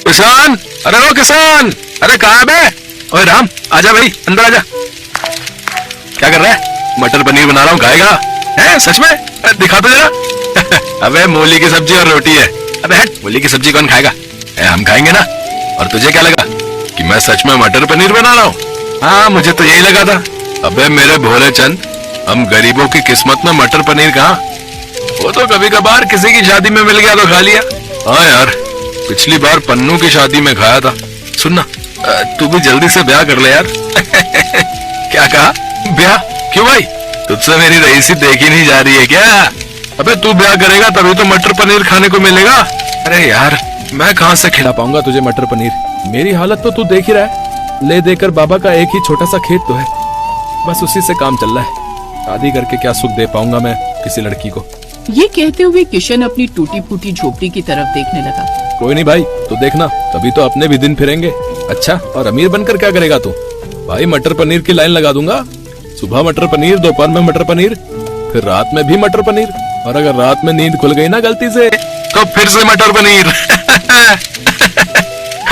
किसान, अरे ओ किसान, अरे कहाँ बे? ओए राम, आजा भाई, अंदर आजा। क्या कर रहा है? मटर पनीर बना रहा हूँ, खाएगा? है सच में? दिखा तो जरा। अबे मूली की सब्जी और रोटी है। अबे हट, मूली की सब्जी कौन खाएगा? हम खाएंगे ना। और तुझे क्या लगा कि मैं सच में मटर पनीर बना रहा हूँ? हाँ, मुझे तो यही लगा था। अबे मेरे भोले चंद, हम गरीबों की किस्मत में मटर पनीर कहाँ? वो तो कभी कभार किसी की शादी में मिल गया तो खा लिया। हाँ यार, पिछली बार पन्नू की शादी में खाया था। सुनना, तू भी जल्दी से ब्याह कर ले यार। क्या कहा? ब्याह? क्यों भाई, तुझसे मेरी रईसी देखी नहीं जा रही है क्या? अबे तू ब्याह करेगा तभी तो मटर पनीर खाने को मिलेगा। अरे यार, मैं कहाँ से खिला पाऊंगा तुझे मटर पनीर? मेरी हालत तो तू देख ही रहा है। ले देकर बाबा का एक ही छोटा सा खेत तो है, बस उसी से काम चल रहा है। शादी करके क्या सुख दे पाऊंगा मैं किसी लड़की को? ये कहते हुए किशन अपनी टूटी फूटी झोपड़ी की तरफ देखने लगा। कोई नहीं भाई, तो देखना, कभी तो अपने भी दिन फिरेंगे। अच्छा, और अमीर बनकर क्या करेगा तू? भाई मटर पनीर की लाइन लगा दूंगा। सुबह मटर पनीर, दोपहर में मटर पनीर, फिर रात में भी मटर पनीर। और अगर रात में नींद खुल गई ना गलती से, तो फिर से मटर पनीर।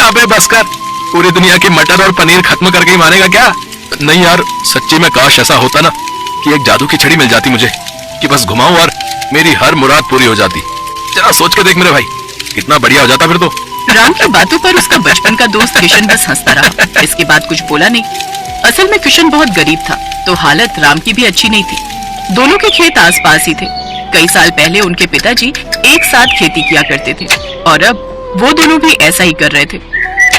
अबे बस कर, पूरी दुनिया की मटर और पनीर खत्म करके ही मानेगा क्या? नहीं यार, सच्ची में काश ऐसा होता ना कि एक जादू की छड़ी मिल जाती मुझे, कि बस घुमाऊं और मेरी हर मुराद पूरी हो जाती। जरा सोच के देख मेरे भाई, कितना बढ़िया हो जाता फिर तो। राम की बातों पर उसका बचपन का दोस्त किशन बस हंसता रहा। इसके बाद कुछ बोला नहीं। असल में किशन बहुत गरीब था, तो हालत राम की भी अच्छी नहीं थी। दोनों के खेत आसपास ही थे। कई साल पहले उनके पिताजी एक साथ खेती किया करते थे और अब वो दोनों भी ऐसा ही कर रहे थे।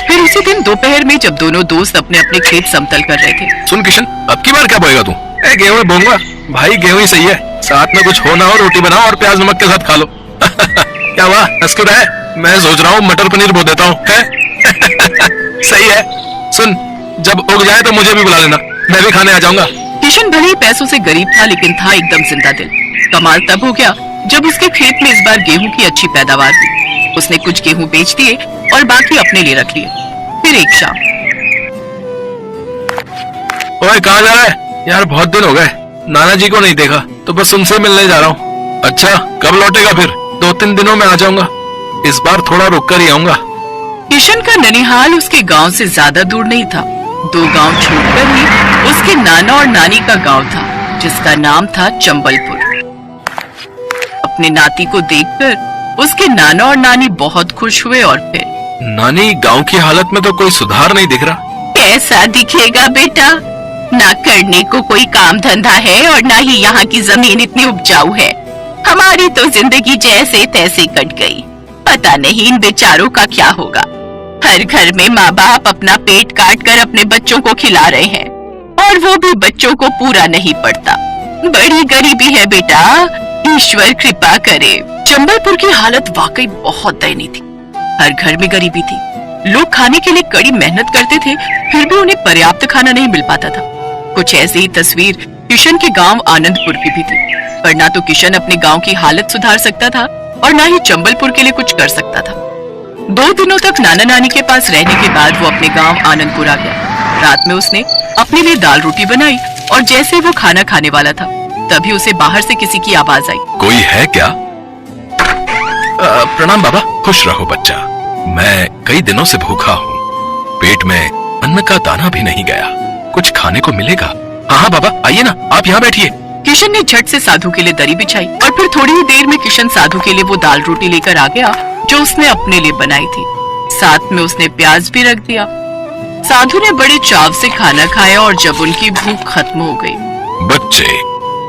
फिर उसी दिन दोपहर में जब दोनों दोस्त अपने अपने खेत समतल कर रहे थे। सुन किशन, अब की बार क्या बोएगा तू? गेहूं बोऊंगा भाई, गेहूं ही सही है। साथ में कुछ हो ना हो, रोटी बनाओ और प्याज नमक के साथ खा लो। क्या हुआ, हंस क्यों रहा है? मैं सोच रहा हूँ मटर पनीर बो देता हूँ। सही है। सुन, जब उग जाए तो मुझे भी बुला लेना, मैं भी खाने आ जाऊंगा। किशन भले ही पैसों से गरीब था, लेकिन था एकदम जिंदा दिल। कमाल तब हो गया जब उसके खेत में इस बार गेहूं की अच्छी पैदावार हुई। उसने कुछ गेहूं बेच दिए और बाकी अपने लिए रख लिए। फिर एक शाम, ओए कहाँ जा रहा है यार? बहुत दिन हो गए, नाना जी को नहीं देखा, तो बस उनसे मिलने जा रहा हूँ। अच्छा, कब लौटेगा फिर? 2-3 दिनों में आ जाऊंगा। इस बार थोड़ा रुक कर ही आऊंगा। किशन का ननिहाल उसके गांव से ज्यादा दूर नहीं था। 2 गांव छोड़कर ही उसके नाना और नानी का गांव था, जिसका नाम था चंबलपुर। अपने नाती को देखकर उसके नाना और नानी बहुत खुश हुए। और फिर, नानी, गांव की हालत में तो कोई सुधार नहीं दिख रहा। कैसा दिखेगा बेटा? ना करने को कोई काम धंधा है और ना ही यहाँ की जमीन इतनी उपजाऊ है। हमारी तो जिंदगी जैसे तैसे कट गई। पता नहीं इन बेचारों का क्या होगा। हर घर में माँ बाप अपना पेट काट कर अपने बच्चों को खिला रहे हैं, और वो भी बच्चों को पूरा नहीं पड़ता। बड़ी गरीबी है बेटा, ईश्वर कृपा करे। चंबलपुर की हालत वाकई बहुत दयनीय थी। हर घर में गरीबी थी। लोग खाने के लिए कड़ी मेहनत करते थे, फिर भी उन्हें पर्याप्त खाना नहीं मिल पाता था। कुछ ऐसी ही तस्वीर किशन के गांव आनंदपुर की भी थी। पर ना तो किशन अपने गांव की हालत सुधार सकता था और ना ही चंबलपुर के लिए कुछ कर सकता था। 2 दिनों तक नाना नानी के पास रहने के बाद वो अपने गांव आनंदपुर आ गया। रात में उसने अपने लिए दाल रोटी बनाई और जैसे वो खाना खाने वाला था, तभी उसे बाहर से किसी की आवाज आई। कोई है क्या? प्रणाम बाबा। खुश रहो बच्चा, मैं कई दिनों से भूखा हूँ। पेट में अन्न का दाना भी नहीं गया। कुछ खाने को मिलेगा? हाँ बाबा, आइए ना, आप यहाँ बैठिए। किशन ने झट से साधु के लिए दरी बिछाई और फिर थोड़ी ही देर में किशन साधु के लिए वो दाल रोटी लेकर आ गया जो उसने अपने लिए बनाई थी। साथ में उसने प्याज भी रख दिया। साधु ने बड़े चाव से खाना खाया और जब उनकी भूख खत्म हो गई, बच्चे,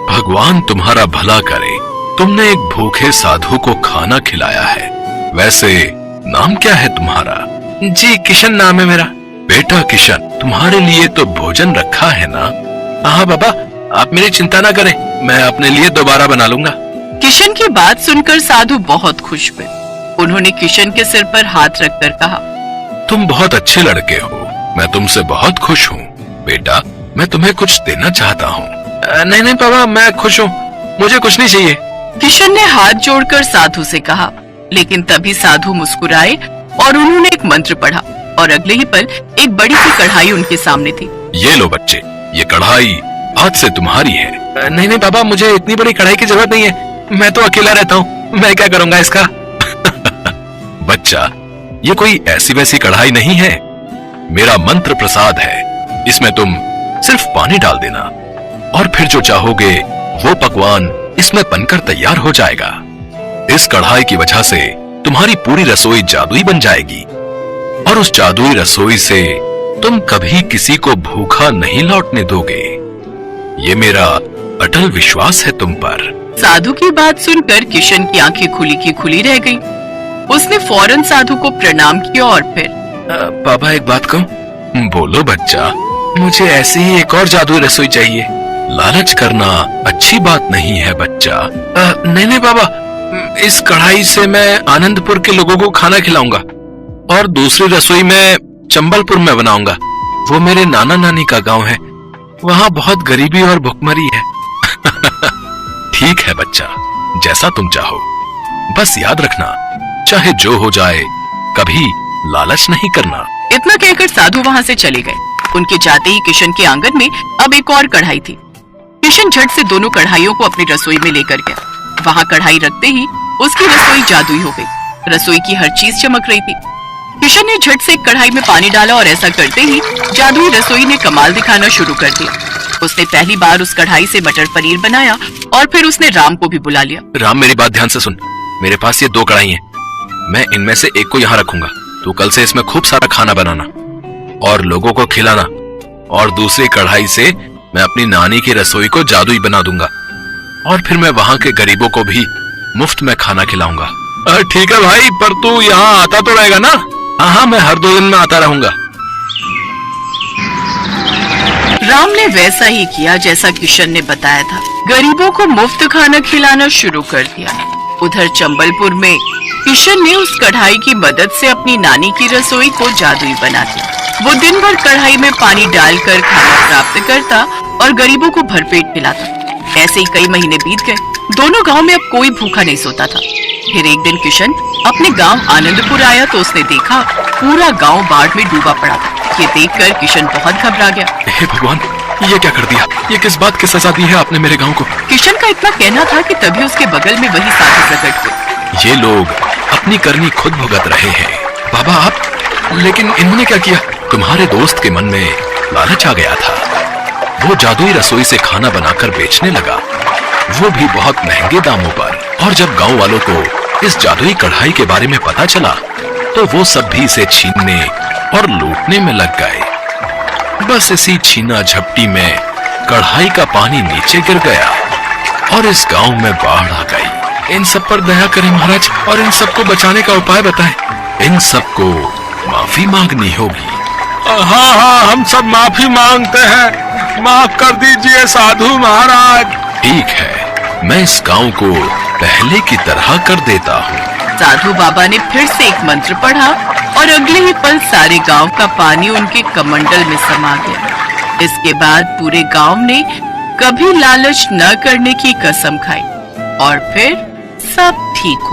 भगवान तुम्हारा भला करे, तुमने एक भूखे साधु को खाना खिलाया है। वैसे नाम क्या है तुम्हारा? जी किशन नाम है मेरा। बेटा किशन, तुम्हारे लिए तो भोजन रखा है ना? हाँ बाबा, आप मेरी चिंता ना करें, मैं अपने लिए दोबारा बना लूंगा। किशन की बात सुनकर साधु बहुत खुश हुए। उन्होंने किशन के सिर पर हाथ रखकर कहा, तुम बहुत अच्छे लड़के हो, मैं तुमसे बहुत खुश हूँ। बेटा, मैं तुम्हें कुछ देना चाहता हूँ। नहीं नहीं पापा, मैं खुश हूँ, मुझे कुछ नहीं चाहिए। किशन ने हाथ जोड़कर साधु से कहा, लेकिन तभी साधु मुस्कुराए और उन्होंने एक मंत्र पढ़ा और अगले ही पल एक बड़ी सी कढ़ाई उनके सामने थी। ये लो बच्चे, ये कढ़ाई आज से तुम्हारी है। नहीं नहीं पापा, मुझे इतनी बड़ी कढ़ाई की जरूरत नहीं है, मैं तो अकेला रहता हूँ, मैं क्या करूँगा इसका? बच्चा, ये कोई ऐसी वैसी कढ़ाई नहीं है, मेरा मंत्र प्रसाद है। इसमें तुम सिर्फ पानी डाल देना और फिर जो चाहोगे वो पकवान इसमें बनकर तैयार हो जाएगा। इस कढ़ाई की वजह से तुम्हारी पूरी रसोई जादुई बन जाएगी और उस जादुई रसोई से तुम कभी किसी को भूखा नहीं लौटने दोगे। ये मेरा अटल विश्वास है तुम पर। साधु की बात सुनकर किशन की आंखें खुली की खुली रह गईं। उसने फौरन साधु को प्रणाम किया और फिर बाबा एक बात कहूं? बोलो बच्चा, मुझे ऐसी ही एक और जादुई रसोई चाहिए। लालच करना अच्छी बात नहीं है बच्चा। नहीं बाबा, इस कढ़ाई से मैं आनंदपुर के लोगों को खाना खिलाऊंगा और दूसरी रसोई में चंबलपुर में बनाऊंगा। वो मेरे नाना नानी का गांव है, वहां बहुत गरीबी और भुखमरी है। ठीक है बच्चा, जैसा तुम चाहो, बस याद रखना चाहे जो हो जाए कभी लालच नहीं करना। इतना कहकर साधु वहां से चले गए। उनके जाते ही किशन के आंगन में अब एक और कढ़ाई थी। किशन झट से दोनों कढ़ाइयों को अपनी रसोई में लेकर गया। वहां कढ़ाई रखते ही उसकी रसोई जादुई हो गई। रसोई की हर चीज चमक रही थी। किशन ने झट से एक कढ़ाई में पानी डाला और ऐसा करते ही जादुई रसोई ने कमाल दिखाना शुरू कर दिया। उसने पहली बार उस कढ़ाई से मटर पनीर बनाया और फिर उसने राम को भी बुला लिया। राम, मेरी बात ध्यान से सुन। मेरे पास ये 2 कढ़ाई हैं। मैं इनमें से एक को यहाँ रखूंगा। तू कल से इसमें खूब सारा खाना बनाना और लोगों को खिलाना, और दूसरी कढ़ाई से मैं अपनी नानी की रसोई को जादुई बना दूंगा और फिर मैं वहां के गरीबों को भी मुफ्त में खाना खिलाऊंगा। ठीक है भाई, पर तू यहाँ आता तो रहेगा ना? हाँ, मैं हर 2 दिन में आता रहूंगा। राम ने वैसा ही किया जैसा किशन ने बताया था। गरीबों को मुफ्त खाना खिलाना शुरू कर दिया। उधर चंबलपुर में किशन ने उस कढ़ाई की मदद से अपनी नानी की रसोई को जादुई बना दिया। वो दिन भर कढ़ाई में पानी डालकर खाना प्राप्त करता और गरीबों को भरपेट खिलाता। ऐसे ही कई महीने बीत गए। दोनों गांव में अब कोई भूखा नहीं सोता था। फिर एक दिन किशन अपने गांव आनंदपुर आया तो उसने देखा पूरा गांव बाढ़ में डूबा पड़ा था। ये देखकर किशन बहुत घबरा गया। हे भगवान, ये क्या कर दिया? ये किस बात की सजा दी है आपने मेरे गांव को? किशन का इतना कहना था कि तभी उसके बगल में वही साधु प्रकट हुए। ये लोग अपनी करनी खुद भुगत रहे हैं। बाबा आप, लेकिन इन्होंने क्या किया? तुम्हारे दोस्त के मन में लालच आ गया था। वो जादुई रसोई से खाना बनाकर बेचने लगा, वो भी बहुत महंगे दामों पर। और जब गांव वालों को इस जादुई कढ़ाई के बारे में पता चला तो वो सब भी इसे छीनने और लूटने में लग गए। बस इसी छीना झपटी में कढ़ाई का पानी नीचे गिर गया और इस गांव में बाढ़ आ गई। इन सब पर दया करें महाराज और इन सबको बचाने का उपाय बताएं। इन सबको माफी मांगनी होगी। हाँ, हम सब माफी मांगते हैं। माफ कर दीजिए साधु महाराज। ठीक है, मैं इस गांव को पहले की तरह कर देता हूँ। साधु बाबा ने फिर से एक मंत्र पढ़ा और अगले ही पल सारे गांव का पानी उनके कमंडल में समा गया। इसके बाद पूरे गांव ने कभी लालच न करने की कसम खाई और फिर सब ठीक हो